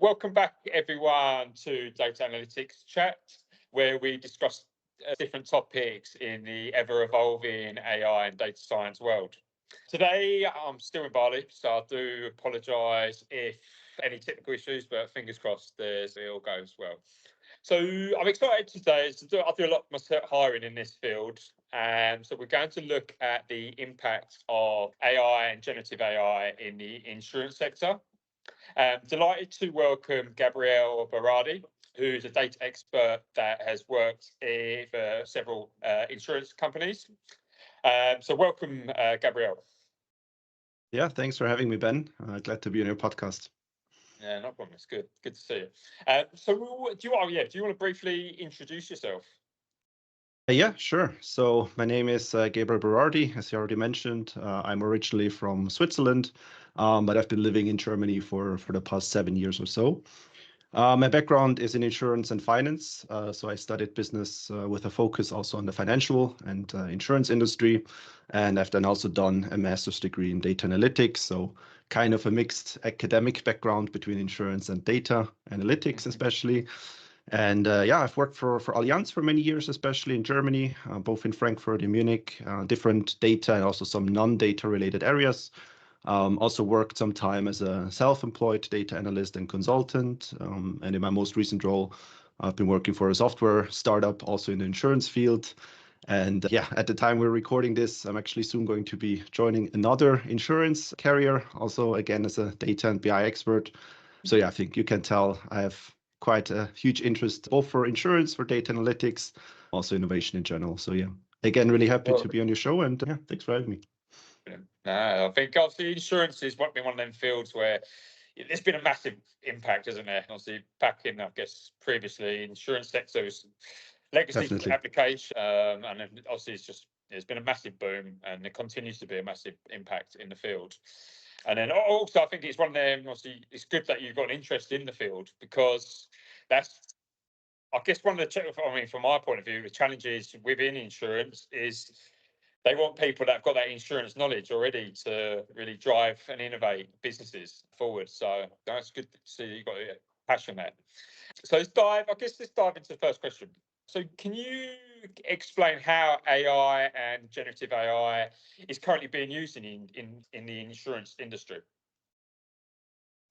Welcome back, everyone, to Data Analytics Chat, where we discuss different topics in the ever-evolving AI and data science world. Today, I'm still in Bali, so I do apologise if any technical issues, but fingers crossed it all goes well. So I'm excited today to do. I do a lot of myself hiring in this field, and so we're going to look at the impact of AI and generative AI in the insurance sector. Delighted to welcome Gabriel Berardi, who's a data expert that has worked for several insurance companies. So welcome, Gabriel. Yeah, thanks for having me, Ben. Glad to be on your podcast. Yeah, no problem. It's good. Good to see you. So do you want to briefly introduce yourself? Yeah, sure. So my name is Gabriel Berardi, as you already mentioned. I'm originally from Switzerland, but I've been living in Germany for the past 7 years or so. My background is in insurance and finance. So I studied business with a focus also on the financial and insurance industry. And I've then also done a master's degree in data analytics. So kind of a mixed academic background between insurance and data analytics, especially. And I've worked for Allianz for many years, especially in Germany, both in Frankfurt and Munich, different data and also some non-data related areas. Also worked some time as a self-employed data analyst and consultant. And in my most recent role, I've been working for a software startup, also in the insurance field. And at the time we're recording this, I'm actually soon going to be joining another insurance carrier, also again as a data and BI expert. So I think you can tell I have quite a huge interest both for insurance, for data analytics, also innovation in general. So again, really happy to be on your show, and thanks for having me. I think obviously insurance is one of them fields where there's been a massive impact, isn't there? Obviously, back in, I guess, previously, insurance sector was legacy Definitely. application, and then obviously there's been a massive boom, and there continues to be a massive impact in the field. And then also, I think it's one of them. Obviously, it's good that you've got an interest in the field, because that's, I guess, one of the, from my point of view, the challenges within insurance is they want people that have got that insurance knowledge already to really drive and innovate businesses forward. So that's good to see you've got a passion there. So let's dive into the first question. So can you explain how AI and generative AI is currently being used in the insurance industry?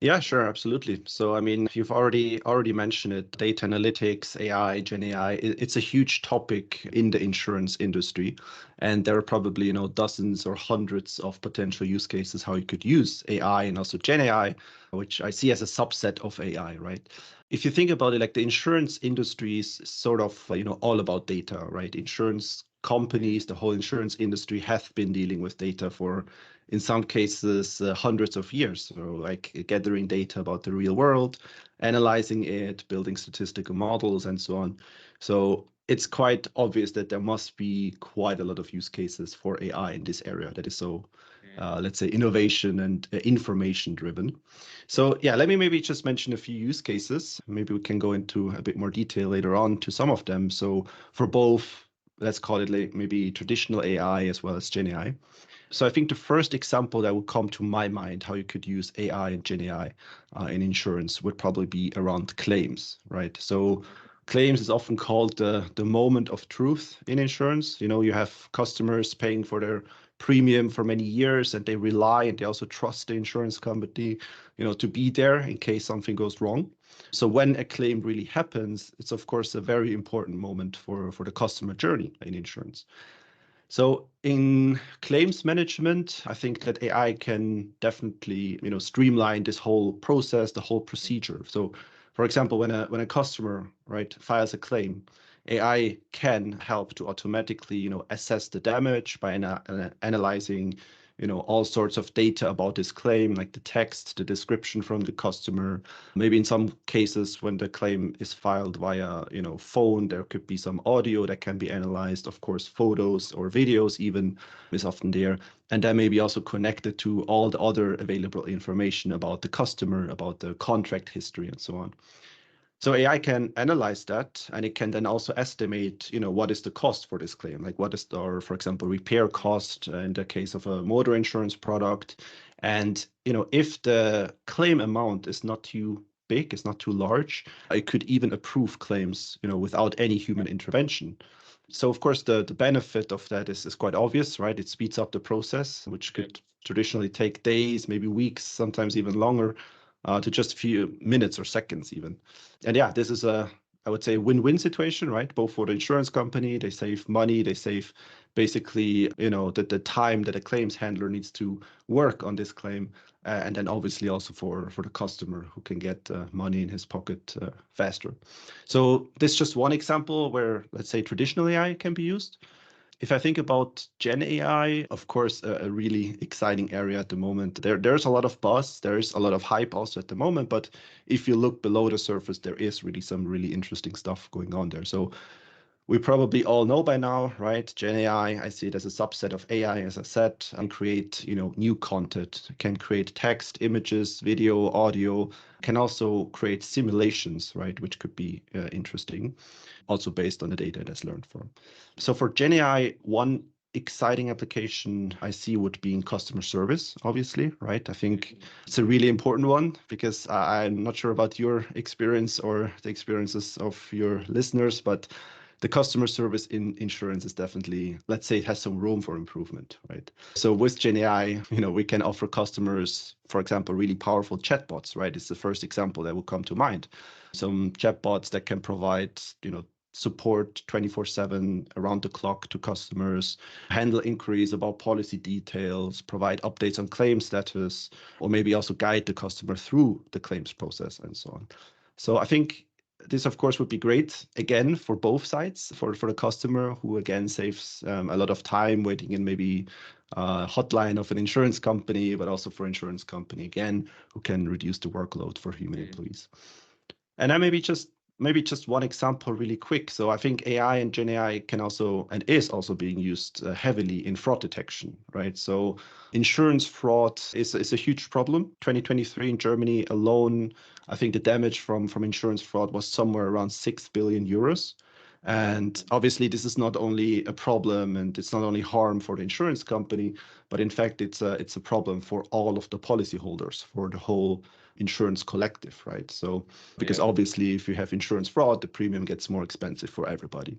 Yeah, sure, absolutely. So, I mean, you've already mentioned it, data analytics, AI, Gen AI. It's a huge topic in the insurance industry, and there are probably, dozens or hundreds of potential use cases how you could use AI and also Gen AI, which I see as a subset of AI, right? If you think about it, like the insurance industry is sort of, all about data, right? Insurance companies, the whole insurance industry have been dealing with data for, in some cases, hundreds of years. So like gathering data about the real world, analyzing it, building statistical models, and so on. So it's quite obvious that there must be quite a lot of use cases for AI in this area that is so, let's say, innovation and information driven. So let me maybe just mention a few use cases. Maybe we can go into a bit more detail later on to some of them. So for both, let's call it like maybe traditional AI as well as Gen AI. So I think the first example that would come to my mind how you could use AI and Gen AI in insurance would probably be around claims, right? So claims is often called the moment of truth in insurance. You have customers paying for their premium for many years, and they rely and they also trust the insurance company, to be there in case something goes wrong. So when a claim really happens, it's of course a very important moment for the customer journey in insurance. So in claims management, I think that AI can definitely, streamline this whole process, the whole procedure. So, for example, when a customer, right, files a claim, AI can help to automatically, assess the damage by analyzing, all sorts of data about this claim, like the text, the description from the customer. Maybe in some cases when the claim is filed via, phone, there could be some audio that can be analyzed. Of course, photos or videos even is often there. And then maybe also connected to all the other available information about the customer, about the contract history and so on. So AI can analyze that, and it can then also estimate, what is the cost for this claim? Like what is the, for example, repair cost in the case of a motor insurance product? And, if the claim amount is not too big, it's not too large. It could even approve claims, without any human intervention. So of course, the benefit of that is quite obvious, right? It speeds up the process, which could traditionally take days, maybe weeks, sometimes even longer, to just a few minutes or seconds even. And yeah, this is I would say, win-win situation, right? Both for the insurance company, they save money, they save basically, the time that a claims handler needs to work on this claim, and then obviously also for the customer who can get money in his pocket faster. So this is just one example where, let's say, traditional AI can be used. If I think about Gen AI, of course, a really exciting area at the moment. There's a lot of buzz, there's a lot of hype also at the moment, but if you look below the surface, there is really some really interesting stuff going on there. So we probably all know by now, right? Gen AI, I see it as a subset of AI, as I said, and create, new content, can create text, images, video, audio, can also create simulations, right? Which could be interesting, also based on the data that's learned from. So for Gen AI, one exciting application I see would be in customer service, obviously, right? I think it's a really important one because I'm not sure about your experience or the experiences of your listeners, but the customer service in insurance is definitely, let's say, it has some room for improvement, right? So with Gen AI, we can offer customers, for example, really powerful chatbots, right? It's the first example that will come to mind. Some chatbots that can provide, support 24/7 around the clock to customers, handle inquiries about policy details, provide updates on claim status, or maybe also guide the customer through the claims process and so on. So I think this, of course, would be great, again, for both sides, for the customer, who, again, saves a lot of time waiting in maybe hotline of an insurance company, but also for insurance company, again, who can reduce the workload for human employees. And then maybe just one example really quick. So I think AI and Gen AI can also and is also being used heavily in fraud detection, right? So insurance fraud is a huge problem. 2023 in Germany alone, I think the damage from insurance fraud was somewhere around 6 billion euros. And obviously, this is not only a problem and it's not only harm for the insurance company, but in fact, it's a problem for all of the policyholders, for the whole insurance collective, right? So because obviously, if you have insurance fraud, the premium gets more expensive for everybody.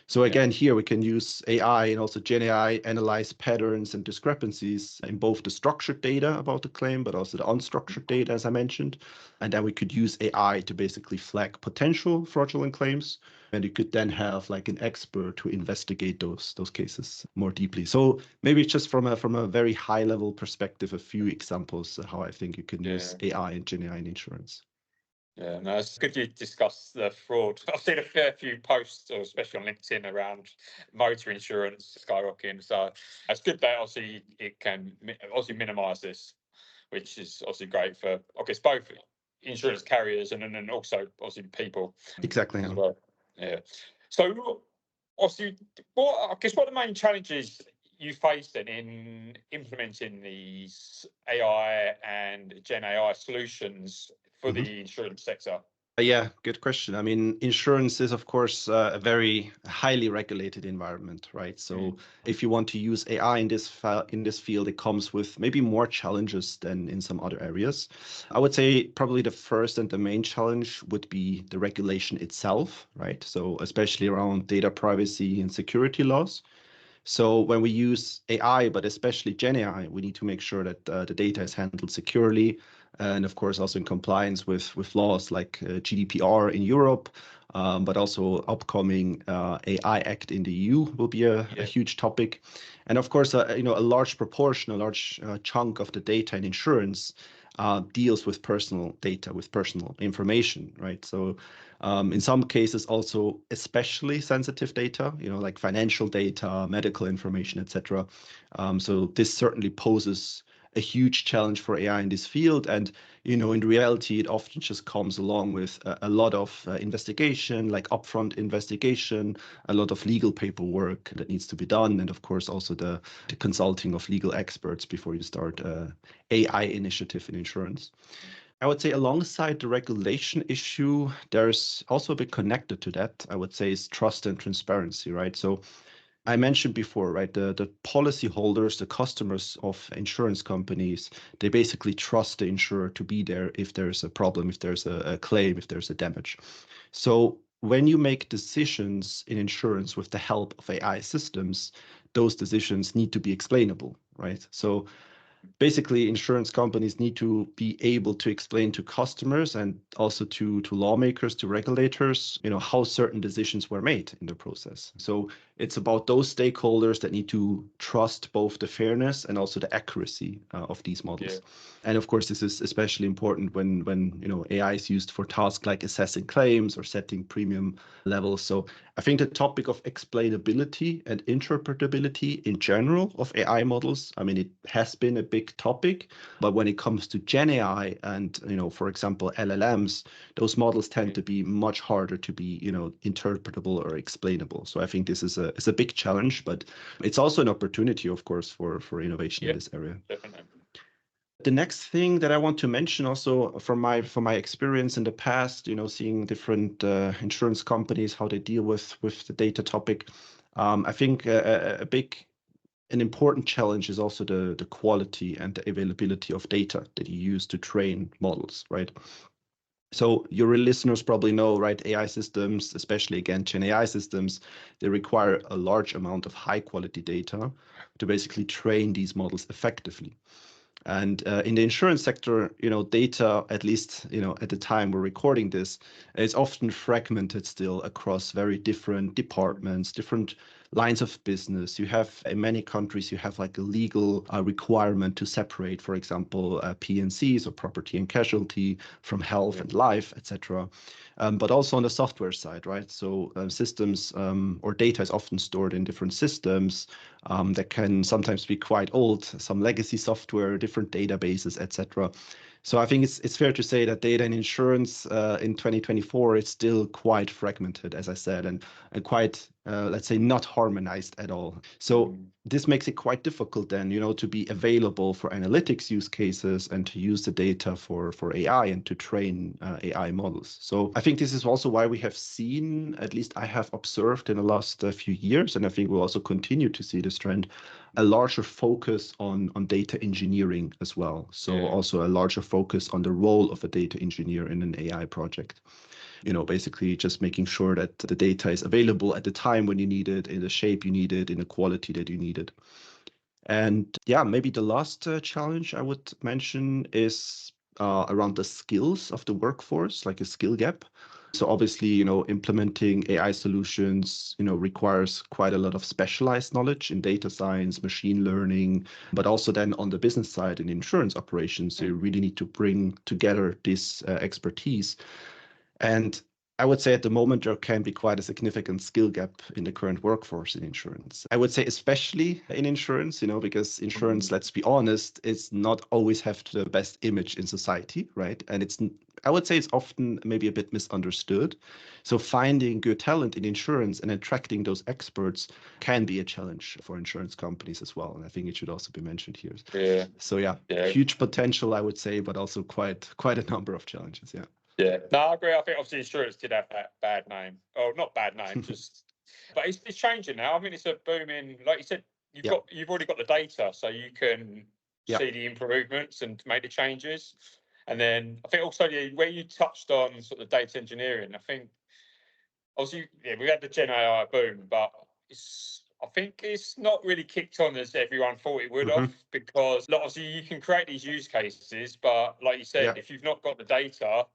So again, here we can use AI and also Gen AI, analyze patterns and discrepancies in both the structured data about the claim, but also the unstructured data, as I mentioned. And then we could use AI to basically flag potential fraudulent claims. And you could then have like an expert to investigate those cases more deeply. So maybe just from a very high level perspective, a few examples of how I think you can use AI and Gen AI in insurance. Yeah, no, it's good you discuss the fraud. I've seen a fair few posts, especially on LinkedIn, around motor insurance skyrocketing. So it's good that obviously it can obviously minimise this, which is obviously great for, I guess, both insurance carriers and also obviously people. Exactly. As well. Yeah. So obviously, what are the main challenges you face then in implementing these AI and Gen AI solutions for the insurance sector? Yeah, good question. I mean, insurance is, of course, a very highly regulated environment, right? So if you want to use AI in this field, it comes with maybe more challenges than in some other areas. I would say probably the first and the main challenge would be the regulation itself, right? So especially around data privacy and security laws. So when we use AI, but especially Gen AI, we need to make sure that the data is handled securely, and of course also in compliance with laws like GDPR in Europe, but also upcoming AI Act in the EU will be a huge topic. And of course, a large proportion, a large chunk of the data in insurance deals with personal data, with personal information, right? So in some cases, also especially sensitive data, like financial data, medical information, etc. So this certainly poses a huge challenge for AI in this field. And, in reality, it often just comes along with a lot of investigation, like upfront investigation, a lot of legal paperwork that needs to be done. And of course, also the consulting of legal experts before you start AI initiative in insurance. I would say alongside the regulation issue, there's also a bit connected to that, I would say, is trust and transparency, right? So I mentioned before, right? The policyholders, the customers of insurance companies, they basically trust the insurer to be there if there's a problem, if there's a claim, if there's a damage. So when you make decisions in insurance with the help of AI systems, those decisions need to be explainable, right? So basically insurance companies need to be able to explain to customers and also to lawmakers, to regulators, how certain decisions were made in the process. So it's about those stakeholders that need to trust both the fairness and also the accuracy of these models. And of course, this is especially important when AI is used for tasks like assessing claims or setting premium levels. So I think the topic of explainability and interpretability in general of AI models, I mean, it has been a big topic, but when it comes to Gen AI and, for example, LLMs, those models tend to be much harder to be, interpretable or explainable. So I think this is a big challenge, but it's also an opportunity, of course, for innovation in this area. Definitely. The next thing that I want to mention also from my experience in the past, seeing different insurance companies, how they deal with the data topic, I think an important challenge is also the quality and the availability of data that you use to train models, right? So your listeners probably know, right? AI systems, especially again, Gen AI systems, they require a large amount of high quality data to basically train these models effectively. And in the insurance sector, data, at least, at the time we're recording this, is often fragmented still across very different departments, different lines of business. You have, in many countries, you have like a legal requirement to separate, for example, P&Cs or property and casualty from health and life, etc. But also on the software side, right? So systems or data is often stored in different systems that can sometimes be quite old, some legacy software, different databases, etc. So I think it's fair to say that data and insurance in 2024 is still quite fragmented, as I said, and quite, let's say, not harmonized at all. So this makes it quite difficult then, to be available for analytics use cases and to use the data for AI and to train AI models. So I think this is also why we have seen, at least I have observed in the last few years, and I think we'll also continue to see this trend, a larger focus on data engineering as well. So also a larger focus on the role of a data engineer in an AI project. Basically just making sure that the data is available at the time when you need it, in the shape you need it, in the quality that you need it. And maybe the last challenge I would mention is around the skills of the workforce, like a skill gap. So obviously, implementing AI solutions, requires quite a lot of specialized knowledge in data science, machine learning, but also then on the business side in insurance operations, so you really need to bring together this expertise. And I would say at the moment, there can be quite a significant skill gap in the current workforce in insurance. I would say especially in insurance, because insurance, let's be honest, is not always have the best image in society, right? And I would say it's often maybe a bit misunderstood. So finding good talent in insurance and attracting those experts can be a challenge for insurance companies as well. And I think it should also be mentioned here. Yeah. So huge potential, I would say, but also quite a number of challenges. Yeah. Yeah, no, I agree. I think obviously insurance did have that bad name. Oh, not bad name, but it's changing now. I mean, it's a booming. Like you said, you've already got the data, so you can see the improvements and make the changes. And then I think also where you touched on sort of data engineering, I think obviously we had the Gen AI boom, but I think it's not really kicked on as everyone thought it would have, because obviously you can create these use cases, but like you said, if you've not got the data,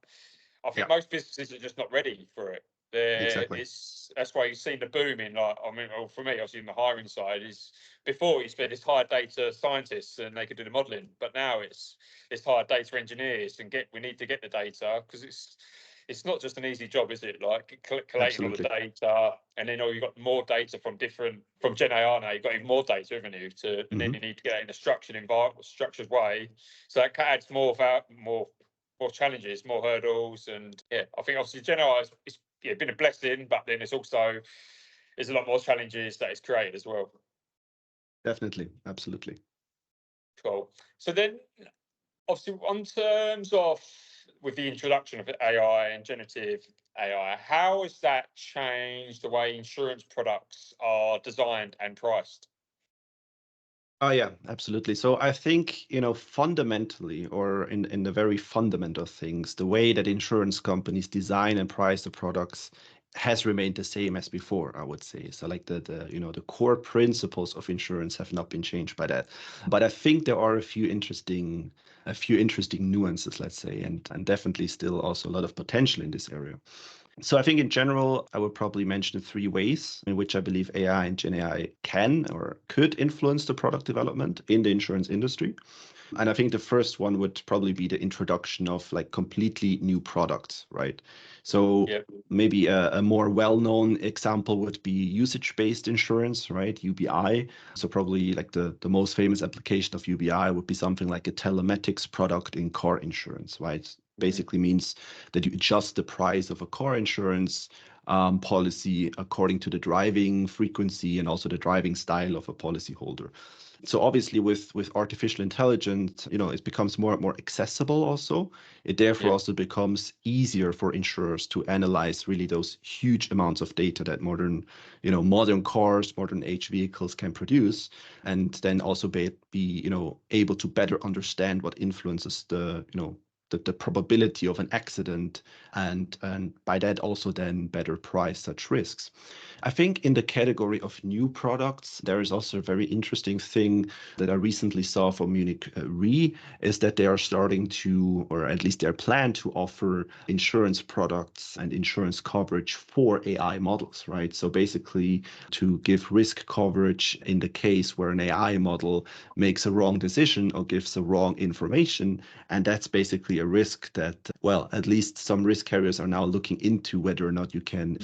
I think most businesses are just not ready for it. Exactly. That's why you've seen the boom in, for me, obviously in the hiring side, is before you spent this hire data scientists and they could do the modeling, but now it's hire data engineers and we need to get the data, because it's not just an easy job, is it? Like collating all the data, and then you've got more data from Gen AI now. You've got even more data, haven't you? And then you need to get it in a structured way. So that adds more challenges, more hurdles, and I think obviously Gen AI it's been a blessing, but then there's a lot more challenges that it's created as well. Definitely, absolutely. Cool. So then, obviously, on terms of with the introduction of AI and generative AI, how has that changed the way insurance products are designed and priced? Oh yeah, absolutely. So I think, fundamentally, or in the very fundamental things, the way that insurance companies design and price the products has remained the same as before, I would say. So like the core principles of insurance have not been changed by that. But I think there are a few interesting nuances, let's say, and definitely still also a lot of potential in this area. So I think in general, I would probably mention three ways in which I believe AI and Gen AI can or could influence the product development in the insurance industry. And I think the first one would probably be the introduction of like completely new products, right? So Yeah, maybe a more well-known example would be usage-based insurance, right? UBI. So probably like the most famous application of UBI would be something like a telematics product in car insurance, right? Basically means that you adjust the price of a car insurance policy according to the driving frequency and also the driving style of a policyholder. So obviously with artificial intelligence, it becomes more and more accessible also. It therefore yeah, also becomes easier for insurers to analyze really those huge amounts of data that modern cars, modern age vehicles can produce, and then also be able to better understand what influences the probability of an accident, and by that also then better price such risks. I think in the category of new products, there is also a very interesting thing that I recently saw from Munich Re is that they are starting to, or at least they're planned to offer insurance products and insurance coverage for AI models, right? So basically to give risk coverage in the case where an AI model makes a wrong decision or gives the wrong information. And that's basically a risk that, well, at least some risk carriers are now looking into whether or not you can,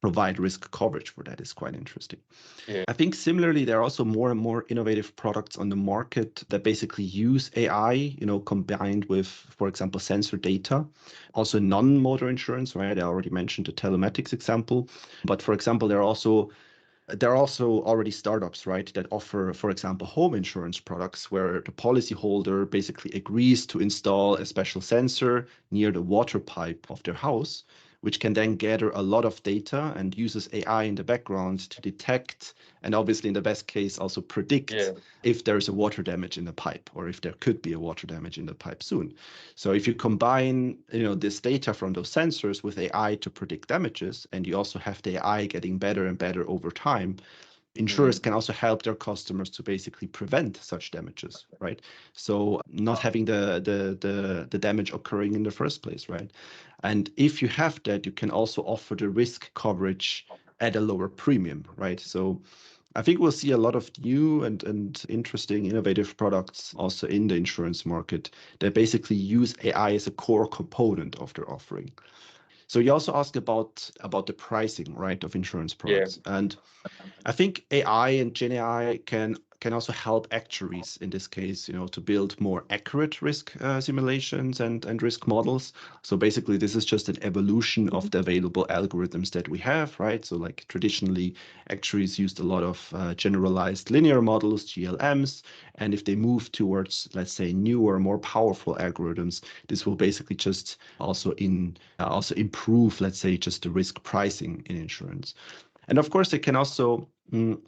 provide risk coverage for that. Is quite interesting. yeah, I think similarly, there are also more and more innovative products on the market that basically use AI, combined with, for example, sensor data. Also non-motor insurance, right? I already mentioned the telematics example. But for example, there are also already startups, right, that offer, for example, home insurance products where the policyholder basically agrees to install a special sensor near the water pipe of their house, which can then gather a lot of data and uses AI in the background to detect and obviously in the best case also yeah, predict if there's a water damage in the pipe or if there could be a water damage in the pipe soon. So if you combine, this data from those sensors with AI to predict damages, and you also have the AI getting better and better over time, insurers mhm, can also help their customers to basically prevent such damages, right? So not having the damage occurring in the first place, right? And if you have that, you can also offer the risk coverage at a lower premium, right? So I think we'll see a lot of new and interesting innovative products also in the insurance market that basically use AI as a core component of their offering. So you also asked about the pricing, right, of insurance yeah, products. And I think AI and Gen AI can also help actuaries in this case, to build more accurate risk simulations and risk models. So basically, this is just an evolution of the available algorithms that we have, right? So like traditionally, actuaries used a lot of generalized linear models, GLMs, and if they move towards, let's say, newer, more powerful algorithms, this will basically just also improve, let's say, just the risk pricing in insurance. And of course, they can also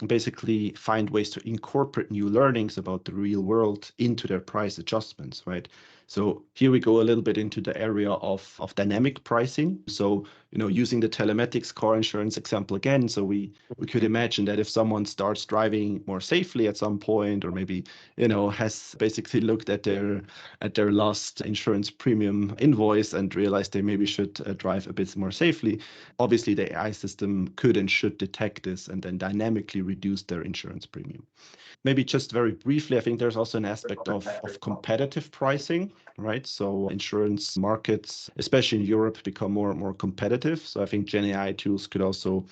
basically find ways to incorporate new learnings about the real world into their price adjustments, right? So here we go a little bit into the area of dynamic pricing. So, using the telematics car insurance example again, so we could imagine that if someone starts driving more safely at some point, or maybe, has basically looked at their last insurance premium invoice and realized they maybe should drive a bit more safely, obviously the AI system could and should detect this and then dynamically reduce their insurance premium. Maybe just very briefly, I think there's also an aspect of competitive pricing, right? So insurance markets, especially in Europe, become more and more competitive. So I think Gen AI tools could also,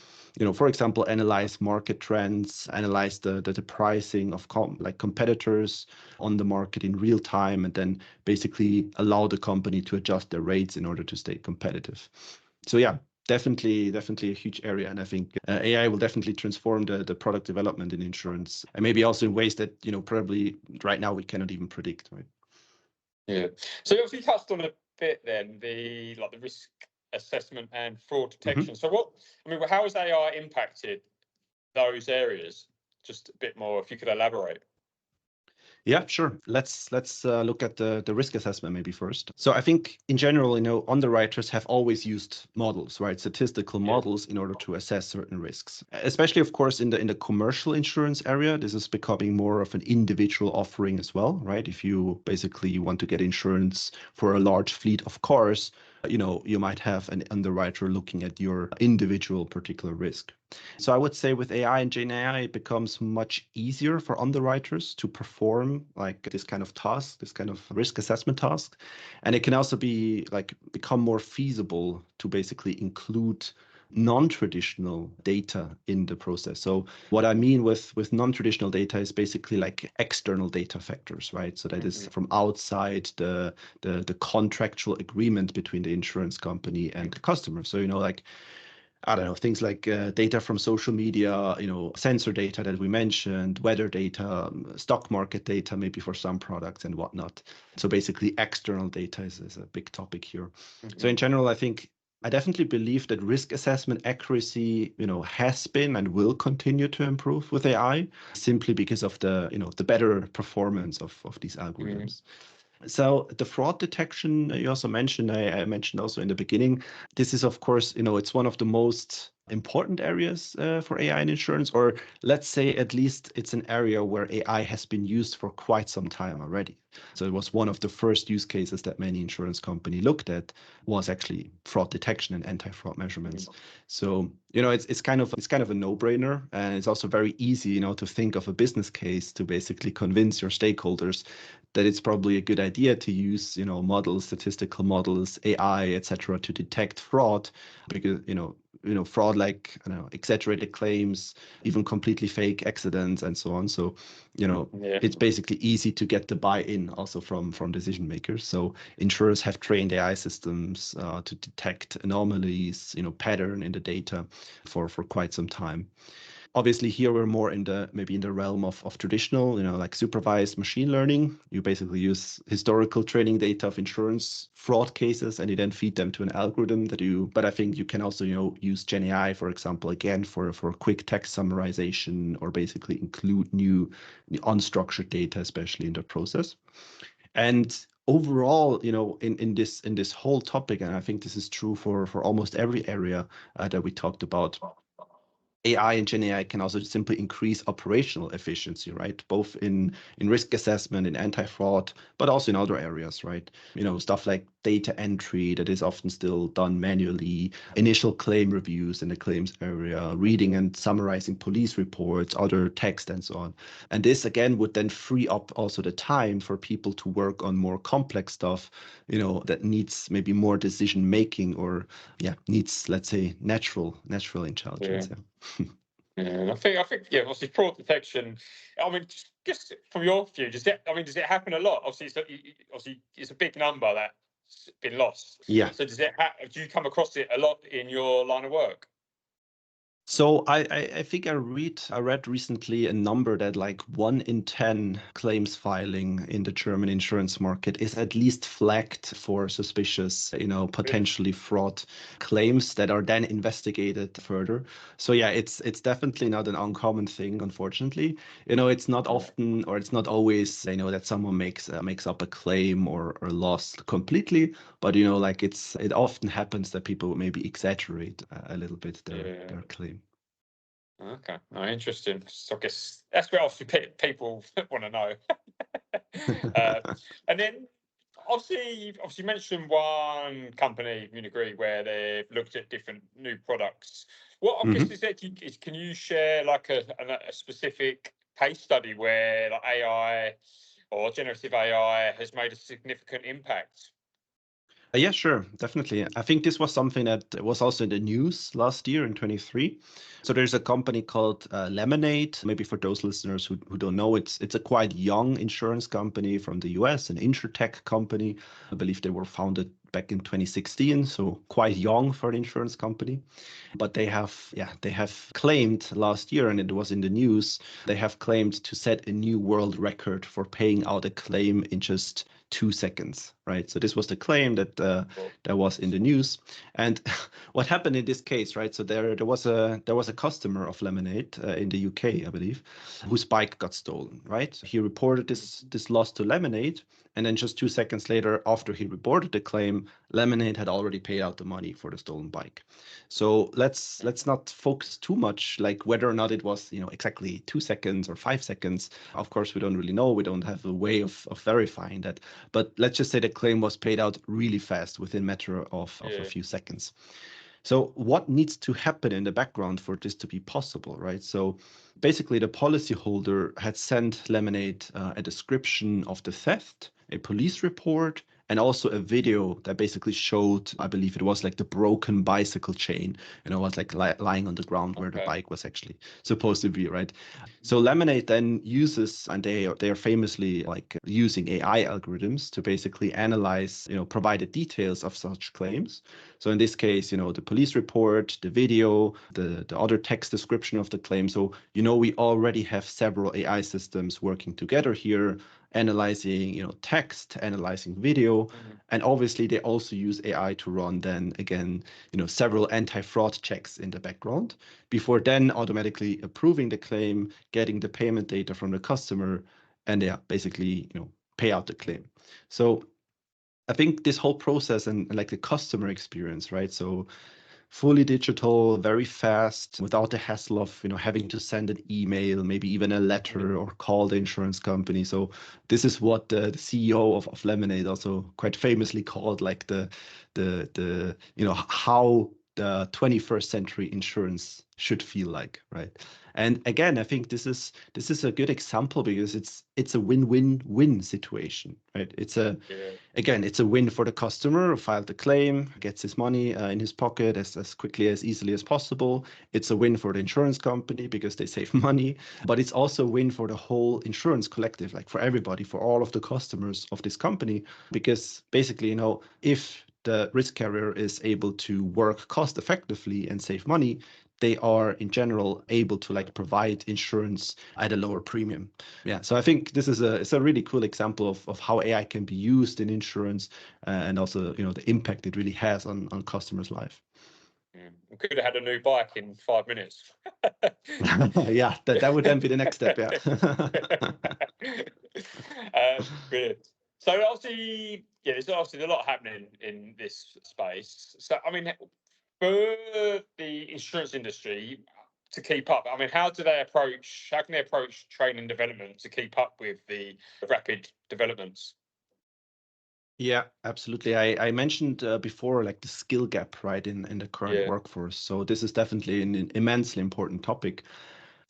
for example, analyze market trends, analyze the pricing of like competitors on the market in real time, and then basically allow the company to adjust their rates in order to stay competitive. So yeah, definitely a huge area, and I think AI will definitely transform the product development in insurance, and maybe also in ways that probably right now we cannot even predict, right? yeah. So you obviously touched on bit then, the risk assessment and fraud Mm-hmm. detection. So how has AI impacted those areas? Just a bit more, if you could elaborate. Yeah, sure. Let's look at the risk assessment maybe first. So I think in general, underwriters have always used models, right? Statistical models in order to assess certain risks. Especially, of course, in the commercial insurance area, this is becoming more of an individual offering as well, right? If you basically want to get insurance for a large fleet of cars, you might have an underwriter looking at your individual particular risk. So I would say with AI and Gen AI, it becomes much easier for underwriters to perform like this kind of task, this kind of risk assessment task. And it can also become more feasible to basically include non-traditional data in the process. So what I mean with non-traditional data is basically like external data factors, right? So that is from outside the contractual agreement between the insurance company and the customer. So, I don't know, things like data from social media, sensor data that we mentioned, weather data, stock market data, maybe for some products and whatnot. So basically external data is a big topic here. So in general, I definitely believe that risk assessment accuracy, has been and will continue to improve with AI simply because of the better performance of these algorithms. So the fraud detection you also mentioned, I mentioned also in the beginning, this is of course, it's one of the most important areas for AI in insurance, or let's say at least it's an area where AI has been used for quite some time already. So it was one of the first use cases that many insurance company looked at was actually fraud detection and anti-fraud measurements. So, it's kind of a no-brainer, and it's also very easy, to think of a business case to basically convince your stakeholders that it's probably a good idea to use, models, statistical models, AI, etc., to detect fraud, because fraud like exaggerated claims, even completely fake accidents, and so on. So, it's basically easy to get the buy-in also from decision makers. So insurers have trained AI systems to detect anomalies, pattern in the data for quite some time. Obviously, here we're more maybe in the realm of traditional, like supervised machine learning. You basically use historical training data of insurance fraud cases, and you then feed them to an algorithm but I think you can also, use Gen AI, for example, again, for quick text summarization, or basically include new unstructured data, especially in the process. And overall, in this whole topic, and I think this is true for almost every area that we talked about, AI and Gen AI can also simply increase operational efficiency, right? Both in risk assessment, in anti-fraud, but also in other areas, right? Stuff like data entry that is often still done manually, initial claim reviews in the claims area, reading and summarizing police reports, other text, and so on. And this again would then free up also the time for people to work on more complex stuff, that needs maybe more decision making, or needs, let's say, natural intelligence. Yeah. And I think obviously fraud detection. I mean, just from your view, does it happen a lot? Obviously, it's a big number that's been lost. Yeah. So do you come across it a lot in your line of work? So I think I read recently a number that like 1 in 10 claims filing in the German insurance market is at least flagged for suspicious, potentially fraud claims that are then investigated further. So yeah, it's definitely not an uncommon thing, unfortunately. It's not often, or it's not always, that someone makes up a claim or lost completely, but it often happens that people maybe exaggerate a little bit their claim. Okay, interesting. So I guess that's what obviously people want to know. And then obviously you mentioned one company, Munich Re, where they've looked at different new products. What I guess is that can you share like a specific case study where like AI or generative AI has made a significant impact? Yeah, sure, definitely. I think this was something that was also in the news last year in 23. So there's a company called Lemonade. Maybe for those listeners who don't know, it's a quite young insurance company from the US, an insurtech company. I believe they were founded back in 2016, so quite young for an insurance company. But they have claimed last year, and it was in the news, they have claimed to set a new world record for paying out a claim in just 2 seconds, right? So this was the claim that that was in the news. And what happened in this case, right? So there was a customer of Lemonade in the UK, I believe, whose bike got stolen, right? He reported this loss to Lemonade, and then just 2 seconds later, after he reported the claim, Lemonade had already paid out the money for the stolen bike. So let's not focus too much like whether or not it was, exactly 2 seconds or 5 seconds. Of course, we don't really know. We don't have a way of verifying that. But let's just say the claim was paid out really fast within a matter of a few seconds. So what needs to happen in the background for this to be possible, right? So basically the policyholder had sent Lemonade a description of the theft, a police report, and also a video that basically showed, I believe it was like the broken bicycle chain, was like lying on the ground where the bike was actually supposed to be, right? So Lemonade then uses, and they are famously like using AI algorithms to basically analyze, provide the details of such claims. So in this case, the police report, the video, the other text description of the claim. So, we already have several AI systems working together here, analyzing, text, analyzing video. And obviously they also use AI to run then again, several anti-fraud checks in the background before then automatically approving the claim, getting the payment data from the customer, and basically, pay out the claim. So I think this whole process and like the customer experience, right? So fully digital, very fast, without the hassle of, having to send an email, maybe even a letter or call the insurance company. So this is what the CEO of Lemonade also quite famously called like the how the 21st century insurance should feel like, right? And again, I think this is a good example because it's a win-win-win situation, right? Again, it's a win for the customer who filed the claim, gets his money in his pocket as quickly, as easily as possible. It's a win for the insurance company because they save money, but it's also a win for the whole insurance collective, like for everybody, for all of the customers of this company, because basically, if the risk carrier is able to work cost effectively and save money, they are in general able to like provide insurance at a lower premium. Yeah, so I think this is it's a really cool example of how AI can be used in insurance and also the impact it really has on customers' life. We could have had a new bike in 5 minutes. Yeah, that would then be the next step. Yeah. Brilliant. So obviously, there's obviously a lot happening in this space. So I mean, for the insurance industry to keep up, I mean, how can they approach training development to keep up with the rapid developments? Yeah, absolutely. I mentioned before, like the skill gap, right, in the current workforce. So this is definitely an immensely important topic.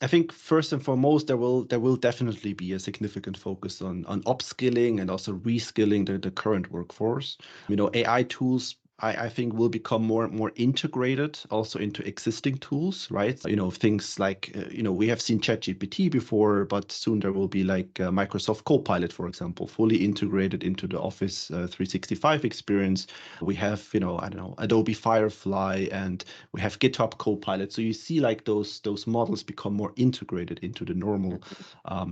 I think first and foremost, there will definitely be a significant focus on upskilling and also reskilling the current workforce. AI tools, I think, will become more and more integrated also into existing tools, right? Things like, we have seen ChatGPT before, but soon there will be like Microsoft Copilot, for example, fully integrated into the Office 365 experience. We have, I don't know, Adobe Firefly, and we have GitHub Copilot. So you see like those models become more integrated into the normal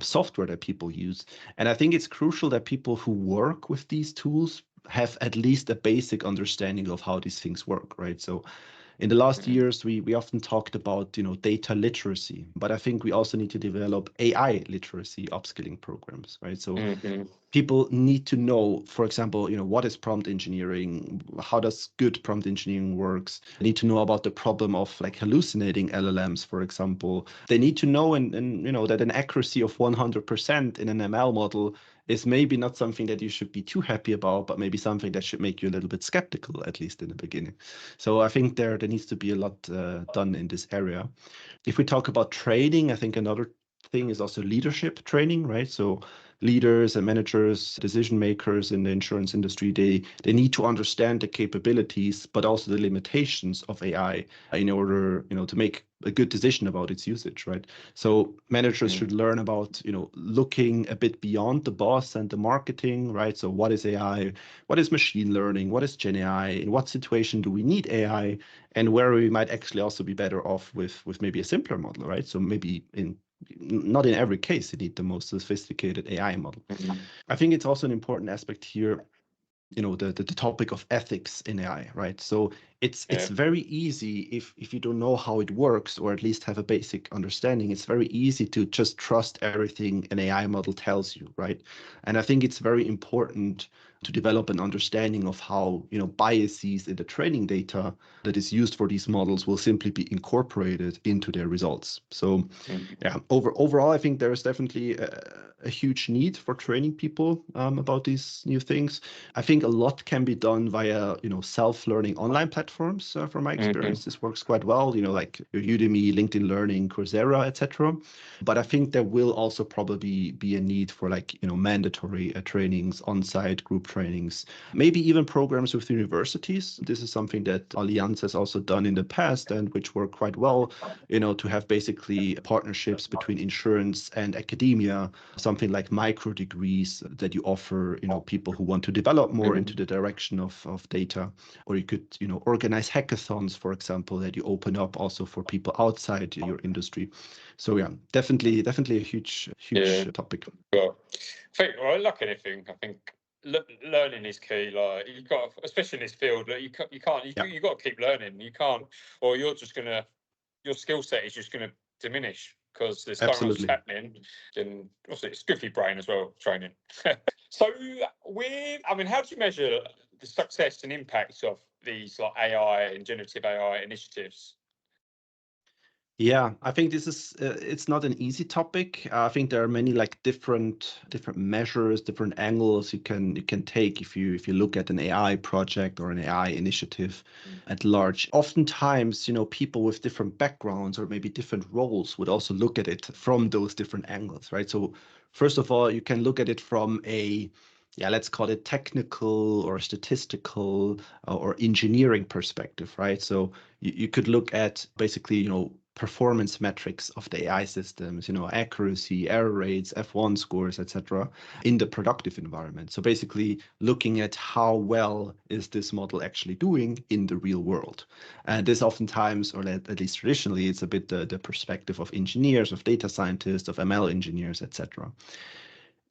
software that people use. And I think it's crucial that people who work with these tools have at least a basic understanding of how these things work, right? So in the last years, we often talked about, data literacy, but I think we also need to develop AI literacy upskilling programs, right? So people need to know, for example, what is prompt engineering? How does good prompt engineering works? They need to know about the problem of like hallucinating LLMs, for example. They need to know and that an accuracy of 100% in an ML model is maybe not something that you should be too happy about, but maybe something that should make you a little bit skeptical, at least in the beginning. So I think there needs to be a lot done in this area. If we talk about training, I think another thing is also leadership training, right? So leaders and managers, decision makers in the insurance industry, they need to understand the capabilities, but also the limitations of AI in order, to make a good decision about its usage, right? So managers should learn about, looking a bit beyond the boss and the marketing, right? So what is AI? What is machine learning? What is Gen AI? In what situation do we need AI? And where we might actually also be better off with maybe a simpler model, right? So maybe not in every case you need the most sophisticated AI model. I think it's also an important aspect here, the topic of ethics in AI, right? So it's very easy if you don't know how it works, or at least have a basic understanding, it's very easy to just trust everything an AI model tells you, right? And I think it's very important to develop an understanding of how, biases in the training data that is used for these models will simply be incorporated into their results. So yeah, overall, I think there is definitely a huge need for training people about these new things. I think a lot can be done via, self-learning online platforms. From my experience, this works quite well. Like Udemy, LinkedIn Learning, Coursera, etc. But I think there will also probably be a need for mandatory trainings, on-site group trainings, maybe even programs with universities. This is something that Allianz has also done in the past, and which work quite well. To have basically partnerships between insurance and academia, something like micro degrees that you offer, people who want to develop more into the direction of data. Or you could, organize hackathons, for example, that you open up also for people outside your industry. So yeah, definitely a huge topic. Well, like anything, I think learning is key. Like you got, especially in this field, like you can't, you got to keep learning. You can't, or you're just gonna, your skill set is just gonna diminish because there's so much happening. And also, it's good for your brain as well, training. So, how do you measure the success and impact of these like AI and generative AI initiatives? Yeah, I think this is it's not an easy topic. I think there are many different measures, different angles you can take if you look at an AI project or an AI initiative at large. Oftentimes, people with different backgrounds or maybe different roles would also look at it from those different angles, right? So first of all, you can look at it from let's call it technical or statistical or engineering perspective, right? So you could look at basically, performance metrics of the AI systems, accuracy, error rates, F1 scores, etc., in the productive environment. So basically looking at how well is this model actually doing in the real world. And this oftentimes, or at least traditionally, it's a bit the perspective of engineers, of data scientists, of ML engineers, etc.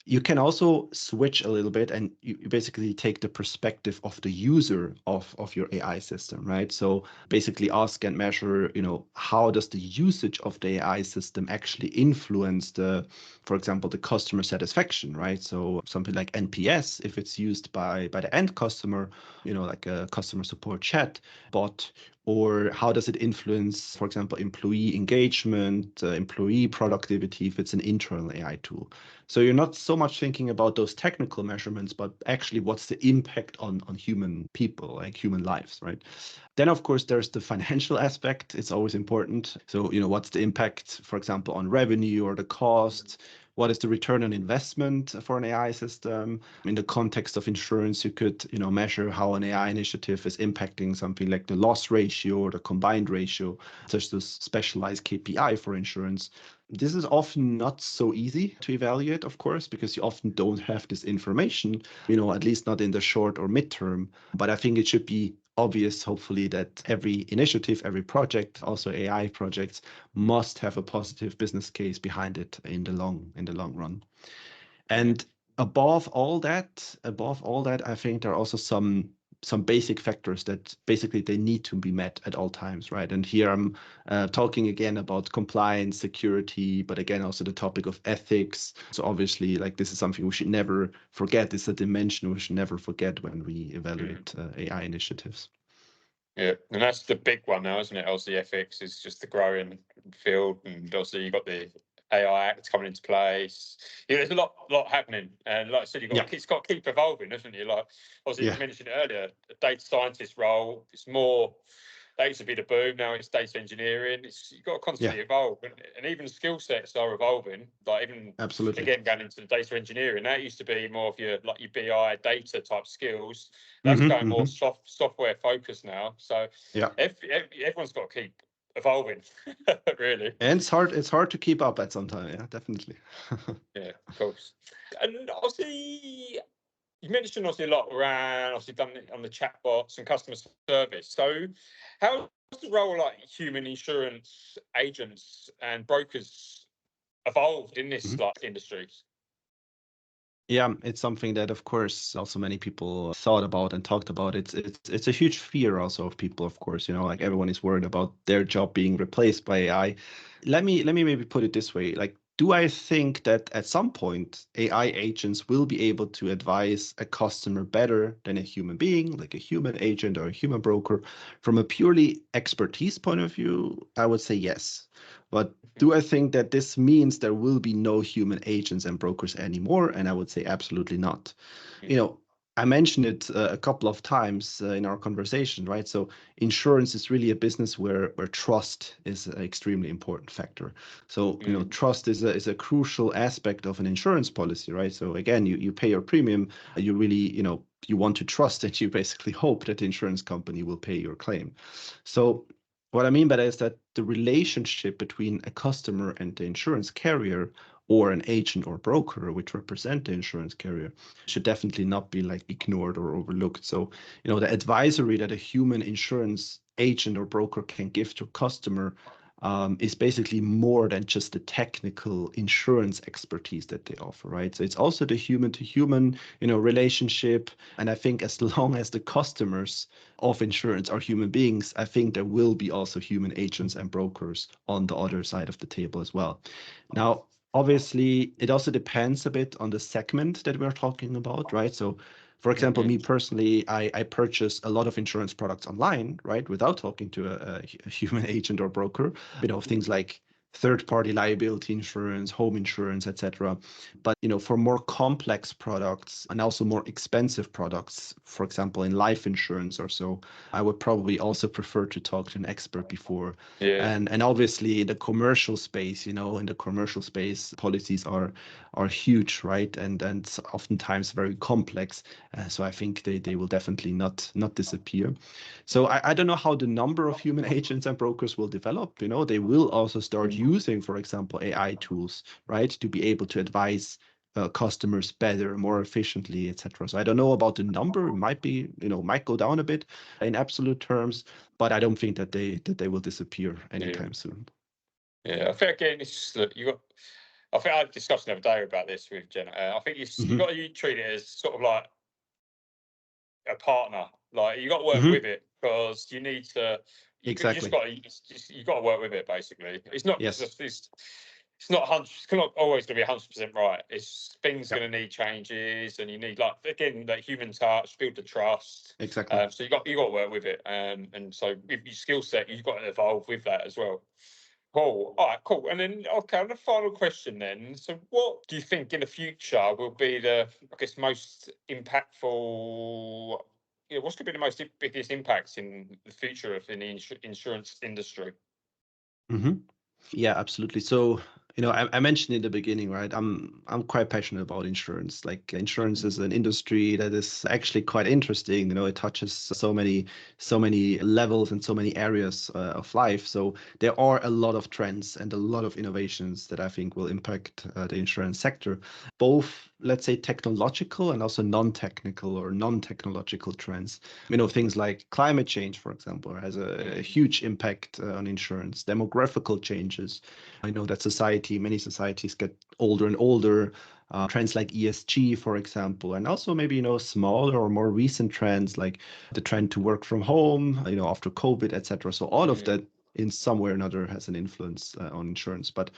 You can also switch a little bit, and you basically take the perspective of the user of your AI system, right? So basically ask and measure, how does the usage of the AI system actually influence for example, the customer satisfaction, right? So something like NPS, if it's used by the end customer, like a customer support chat bot, or how does it influence, for example, employee engagement, employee productivity if it's an internal AI tool. So you're not so much thinking about those technical measurements, but actually what's the impact on human people, like human lives, right? Then, of course, there's the financial aspect. It's always important. So, what's the impact, for example, on revenue or the cost? What is the return on investment for an AI system? In the context of insurance, you could, measure how an AI initiative is impacting something like the loss ratio or the combined ratio, such as specialized KPI for insurance. This is often not so easy to evaluate, of course, because you often don't have this information, at least not in the short or midterm. But I think it should be obvious, hopefully, that every initiative, every project, also AI projects, must have a positive business case behind it in the long run. And above all that, I think there are also some basic factors that basically they need to be met at all times, right? And here I'm talking again about compliance, security, but again also the topic of ethics. So obviously, this is something we should never forget. It's a dimension we should never forget when we evaluate AI initiatives. Yeah, and that's the big one now, isn't it? Obviously, ethics is just the growing field, and obviously you've got the AI Act coming into place. There's a lot happening, and like I said, it's got to keep evolving, isn't it? Like obviously you mentioned it earlier, the data scientist role. It's more that used to be the boom. Now it's data engineering. You've got to constantly evolve, and even skill sets are evolving. Like even Absolutely. again going into the data engineering, that used to be more of your BI data type skills. That's going more software focused now. So everyone's got to keep evolving, really. And it's hard to keep up at some time. Yeah, definitely. Yeah, of course. And obviously, you mentioned obviously a lot around obviously done it on the chatbots and customer service. So how's the role like human insurance agents and brokers evolved in this like industry? Yeah, it's something that, of course, also many people thought about and talked about. It's a huge fear also of people, of course. Like everyone is worried about their job being replaced by AI. Let me maybe put it this way. Like, do I think that at some point AI agents will be able to advise a customer better than a human being, like a human agent or a human broker? From a purely expertise point of view, I would say yes. But do I think that this means there will be no human agents and brokers anymore? And I would say absolutely not. I mentioned it a couple of times in our conversation, right? So insurance is really a business where trust is an extremely important factor. So trust is a crucial aspect of an insurance policy, right? So again, you pay your premium, you really you want to trust that you basically hope that the insurance company will pay your claim. So what I mean by that is that the relationship between a customer and the insurance carrier or an agent or broker which represent the insurance carrier should definitely not be like ignored or overlooked. So, the advisory that a human insurance agent or broker can give to a customer is basically more than just the technical insurance expertise that they offer, right? So it's also the human to human, relationship. And I think as long as the customers of insurance are human beings, I think there will be also human agents and brokers on the other side of the table as well. Now, obviously, it also depends a bit on the segment that we're talking about, right? So, for example, me personally, I purchase a lot of insurance products online, right, without talking to a human agent or broker. Things like third-party liability insurance, home insurance, etc. But for more complex products and also more expensive products, for example, in life insurance or so, I would probably also prefer to talk to an expert before. And obviously the commercial space, in the commercial space, policies are huge, right? And oftentimes very complex. So I think they will definitely not disappear. So I don't know how the number of human agents and brokers will develop. They will also start using, for example, AI tools, right, to be able to advise customers better, more efficiently, etc. So I don't know about the number. It might go down a bit in absolute terms, but I don't think that they will disappear anytime soon. Yeah, I think again, it's just that you got. I think I discussed the other day about this with Jen. I think you got to treat it as sort of like a partner. Like you got to work with it because you need to. You just got to. You got to work with it. Basically, it's not just this. It's not 100. It's not always going to be 100% right. It's things going to need changes, and you need again that human touch, build the trust. Exactly. So you got to work with it, and so with your skill set, you've got to evolve with that as well. Cool. All right, cool. And then, okay, the final question then. So what do you think in the future will be the, I guess, most impactful, what's going to be the most biggest impacts in the future of the insurance industry? Yeah, absolutely. So, I mentioned in the beginning, right? I'm quite passionate about insurance. Like insurance is an industry that is actually quite interesting. It touches so many levels and so many areas of life. So there are a lot of trends and a lot of innovations that I think will impact the insurance sector, both, let's say, technological and also non-technical or non-technological trends. Things like climate change, for example, has a huge impact on insurance. Demographical changes. I know that many societies get older and older. Trends like ESG, for example, and also maybe smaller or more recent trends like the trend to work from home, after COVID, etc. So all of that in some way or another has an influence on insurance. But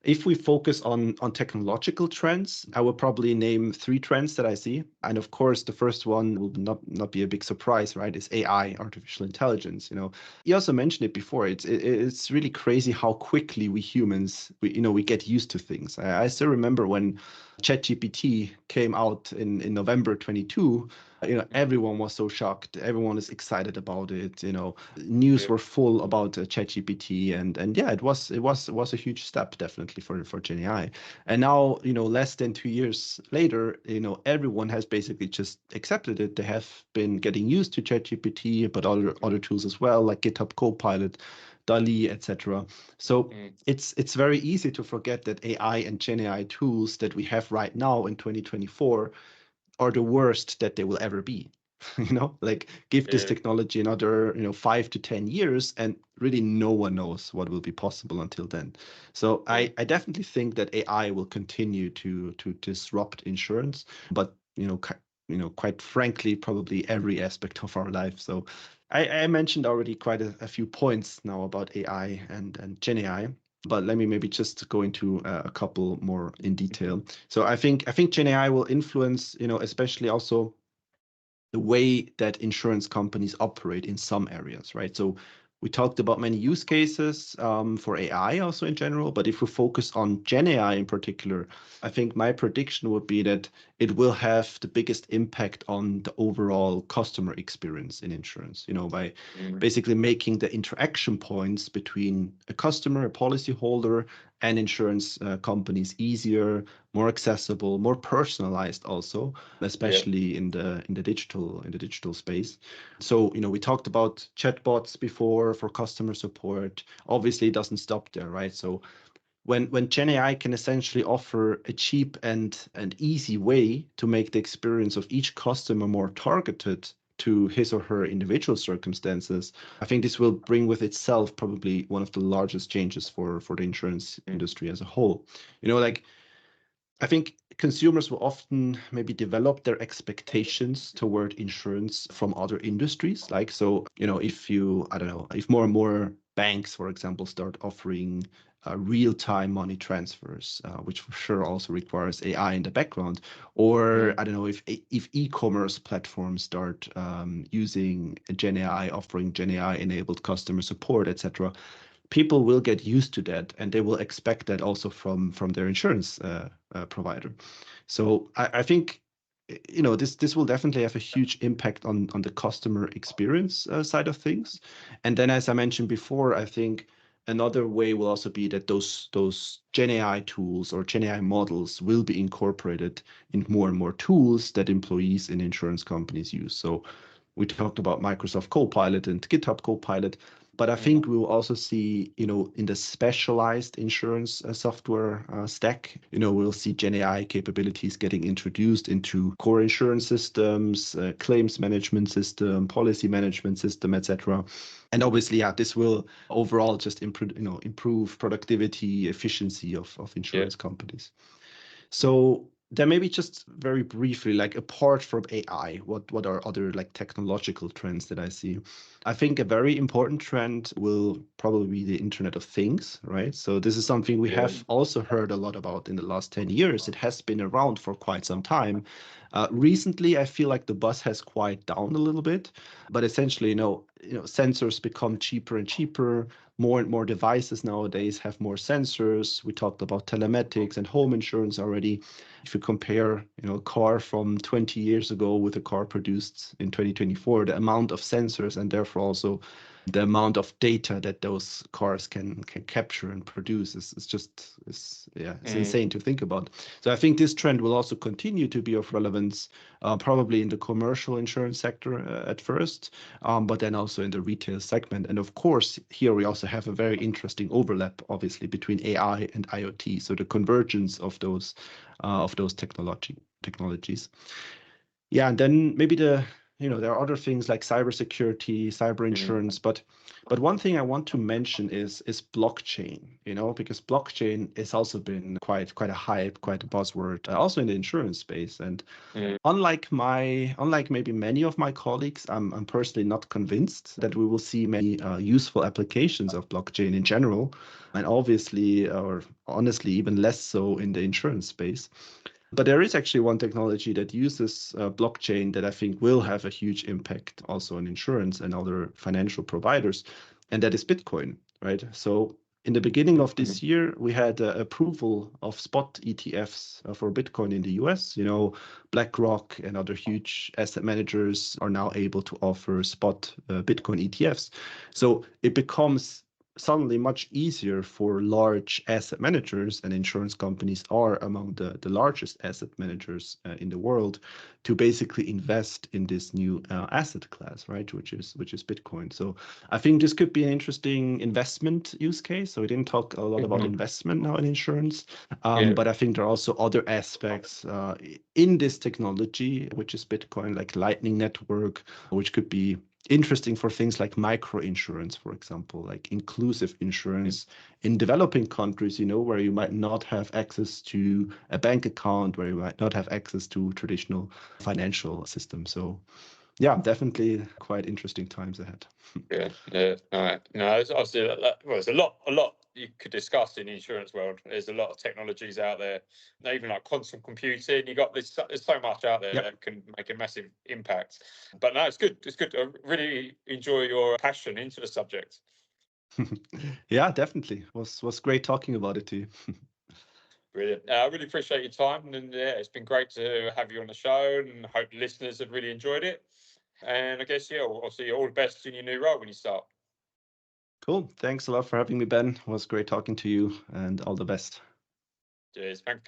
if we focus on technological trends, I will probably name 3 trends that I see. And of course, the first one will not be a big surprise, right? Is AI, artificial intelligence. You also mentioned it before. It's really crazy how quickly we humans we get used to things. I still remember when ChatGPT came out in November 22, everyone was so shocked. Everyone is excited about it. News were full about ChatGPT, and yeah, it was a huge step definitely for GenAI. And now, less than 2 years later, everyone has basically just accepted it. They have been getting used to ChatGPT, but other tools as well, like GitHub Copilot, DALL-E, etc. So it's very easy to forget that AI and GenAI tools that we have right now in 2024 are the worst that they will ever be. Like give this technology another 5 to 10 years and really no one knows what will be possible until then. So I definitely think that AI will continue to disrupt insurance, but quite frankly, probably every aspect of our life. So I mentioned already quite a few points now about AI and Gen AI, but let me maybe just go into a couple more in detail. So I think Gen AI will influence, especially also the way that insurance companies operate in some areas, right? So we talked about many use cases for AI also in general, but if we focus on Gen AI in particular, I think my prediction would be that it will have the biggest impact on the overall customer experience in insurance, by basically making the interaction points between a customer, a policyholder, and insurance companies easier, more accessible, more personalized also, especially in the digital space. So, we talked about chatbots before for customer support. Obviously, it doesn't stop there, right? So when Gen AI can essentially offer a cheap and easy way to make the experience of each customer more targeted to his or her individual circumstances, I think this will bring with itself probably one of the largest changes for the insurance industry as a whole. Like I think consumers will often maybe develop their expectations toward insurance from other industries. Like, so, I don't know, if more and more banks, for example, start offering real-time money transfers, which for sure also requires AI in the background, or I don't know, if e-commerce platforms start using Gen AI, offering Gen AI-enabled customer support, etc., people will get used to that and they will expect that also from their insurance provider. So I think this will definitely have a huge impact on the customer experience side of things. And then, as I mentioned before, I think another way will also be that those Gen AI tools or Gen AI models will be incorporated in more and more tools that employees in insurance companies use. So we talked about Microsoft Copilot and GitHub Copilot, but I think we will also see, in the specialized insurance software stack, we'll see Gen AI capabilities getting introduced into core insurance systems, claims management system, policy management system, etc. And obviously, this will overall just improve productivity, efficiency of insurance companies. So then maybe just very briefly, like apart from AI, what are other like technological trends that I see? I think a very important trend will probably be the Internet of Things, right? So this is something we have also heard a lot about in the last 10 years. It has been around for quite some time. Recently, I feel like the buzz has quieted down a little bit, but essentially, sensors become cheaper and cheaper. More and more devices nowadays have more sensors. We talked about telematics and home insurance already. If you compare, a car from 20 years ago with a car produced in 2024, the amount of sensors and therefore also the amount of data that those cars can capture and produce is insane to think about. So I think this trend will also continue to be of relevance, probably in the commercial insurance sector at first, but then also in the retail segment. And of course, here we also have a very interesting overlap, obviously, between AI and IoT. So the convergence of those technologies. Yeah, and then maybe there are other things like cybersecurity, cyber insurance, but one thing I want to mention is blockchain, because blockchain has also been quite a hype, quite a buzzword, also in the insurance space. And unlike maybe many of my colleagues, I'm personally not convinced that we will see many useful applications of blockchain in general, and obviously, or honestly, even less so in the insurance space. But there is actually one technology that uses blockchain that I think will have a huge impact also on insurance and other financial providers, and that is Bitcoin, right? So In the beginning of this year, we had approval of spot ETFs for Bitcoin in the US. BlackRock and other huge asset managers are now able to offer spot Bitcoin ETFs. So it becomes suddenly much easier for large asset managers, and insurance companies are among the largest asset managers in the world, to basically invest in this new asset class, right? Which is Bitcoin. So I think this could be an interesting investment use case. So we didn't talk a lot about investment now in insurance, but I think there are also other aspects in this technology, which is Bitcoin, like Lightning Network, which could be interesting for things like micro insurance, for example, like inclusive insurance in developing countries, where you might not have access to a bank account, where you might not have access to traditional financial systems. So yeah, definitely quite interesting times ahead. Yeah, all right. No, it's obviously, well, there's a lot you could discuss in the insurance world. There's a lot of technologies out there, even like quantum computing. There's so much out there that can make a massive impact. But no, it's good. It's good. I really enjoy your passion into the subject. Yeah, definitely. Was great talking about it to you. Brilliant. I really appreciate your time, and it's been great to have you on the show, and I hope the listeners have really enjoyed it. And I guess, I'll see you all the best in your new role when you start. Cool. Thanks a lot for having me, Ben. It was great talking to you, and all the best. Cheers. Thanks,